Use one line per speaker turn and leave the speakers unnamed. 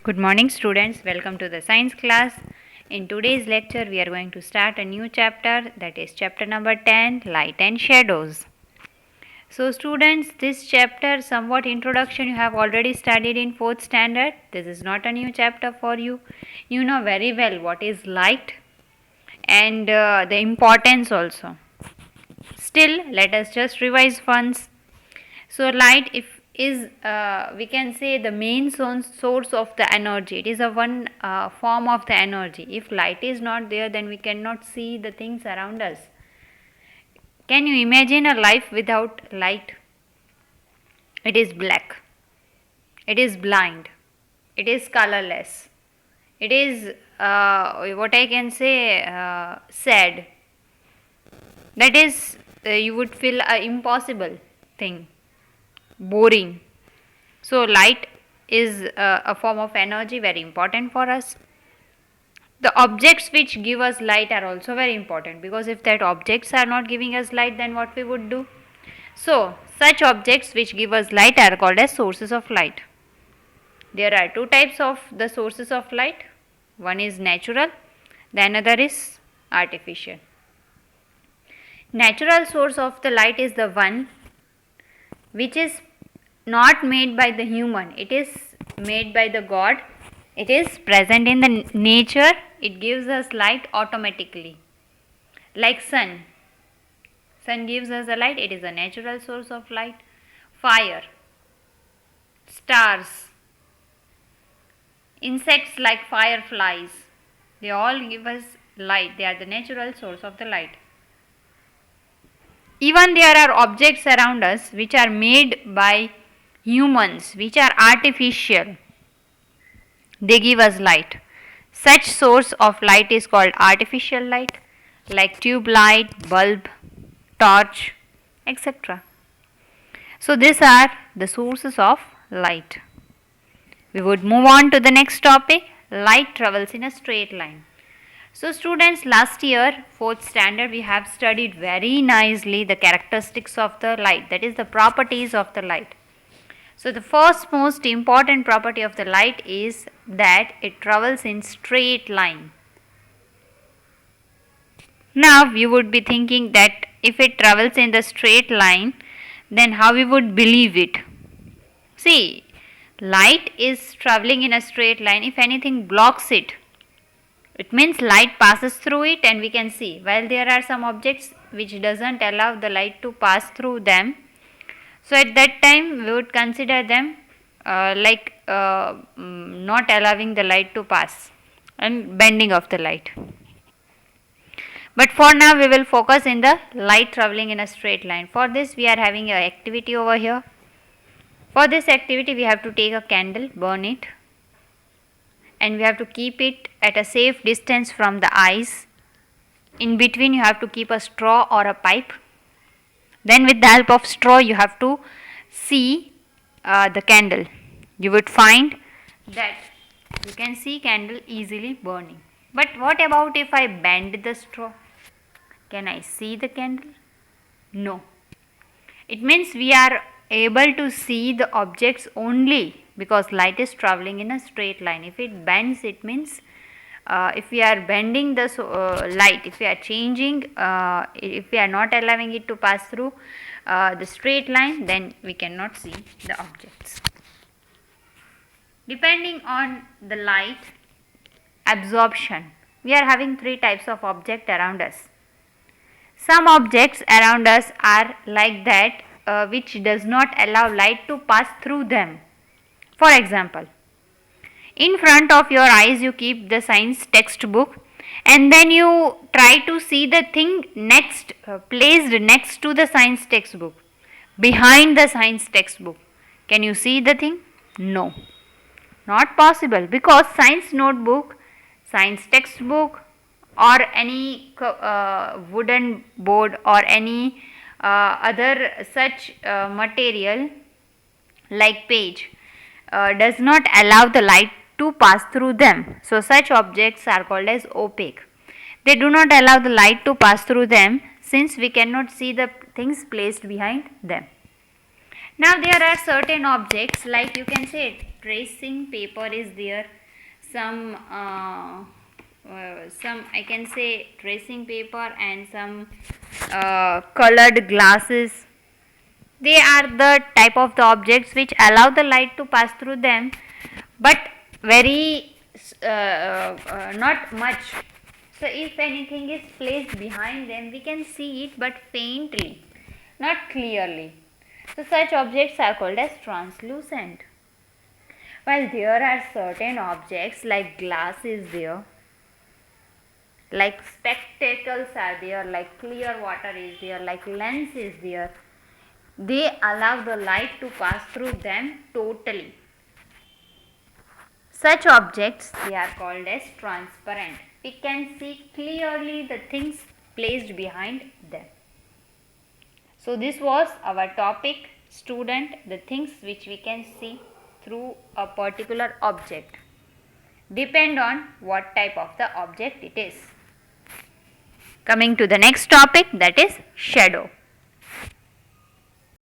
Good morning, students. Welcome to the science class. In today's lecture, we are going to start a new chapter, that is chapter number 10, Light and Shadows. So, students, this chapter, somewhat introduction, you have already studied in 4th standard. This is not a new chapter for you. You know very well what is light and the importance also. Still, let us just revise once. So light if is we can say the main source of the energy. It is a one form of the energy. If light is not there, then we cannot see the things around us. Can you imagine a life without light? It is black, it is blind, it is colorless, it is what I can say sad. That is you would feel a impossible thing, boring. So light is a form of energy, very important for us. The objects which give us light are also very important, because if that objects are not giving us light, then what we would do? So such objects which give us light are called as sources of light. There are two types of the sources of light. One is natural, the another is artificial. Natural source of the light is the one which is not made by the human, it is made by the God. It is present in the nature, it gives us light automatically. Like sun gives us a light, it is a natural source of light. Fire, stars, insects like fireflies, they all give us light, they are the natural source of the light. Even there are objects around us which are made by humans, which are artificial, they give us light. Such source of light is called artificial light, like tube light, bulb, torch, etc. So these are the sources of light. We would move on to the next topic. Light travels in a straight line. So students, last year 4th standard we have studied very nicely the characteristics of the light, that is the properties of the light. So the first most important property of the light is that it travels in straight line. Now you would be thinking that if it travels in the straight line, then how we would believe it? See, light is traveling in a straight line. If anything blocks it, it means light passes through it and we can see. While there are some objects which doesn't allow the light to pass through them, so at that time we would consider them not allowing the light to pass and bending of the light. But for now we will focus in the light traveling in a straight line. For this we are having an activity over here. For this activity we have to take a candle, burn it, and we have to keep it at a safe distance from the eyes. In between you have to keep a straw or a pipe. Then with the help of straw you have to see the candle. You would find that you can see candle easily burning. But what about if I bend the straw? Can I see the candle? No. It means we are able to see the objects only because light is traveling in a straight line. If it bends, it means if we are bending the light, if we are changing, if we are not allowing it to pass through the straight line, then we cannot see the objects. Depending on the light absorption, we are having three types of object around us. Some objects around us are like that which does not allow light to pass through them. For example, in front of your eyes you keep the science textbook and then you try to see the thing next placed next to the science textbook, behind the science textbook. Can you see the thing? No, not possible, because science notebook, science textbook or any wooden board or any other such material like page does not allow the light to pass through them. So such objects are called as opaque. They do not allow the light to pass through them since we cannot see the things placed behind them. Now there are certain objects like you can say tracing paper is there, some I can say tracing paper, and some colored glasses. They are the type of the objects which allow the light to pass through them, but very not much. So if anything is placed behind them, we can see it but faintly, not clearly. So such objects are called as translucent. While there are certain objects like glass is there, like spectacles are there, like clear water is there, like lens is there, they allow the light to pass through them totally. Such objects, they are called as transparent. We can see clearly the things placed behind them. So this was our topic, student, the things which we can see through a particular object. Depend on what type of the object it is. Coming to the next topic, that is shadow.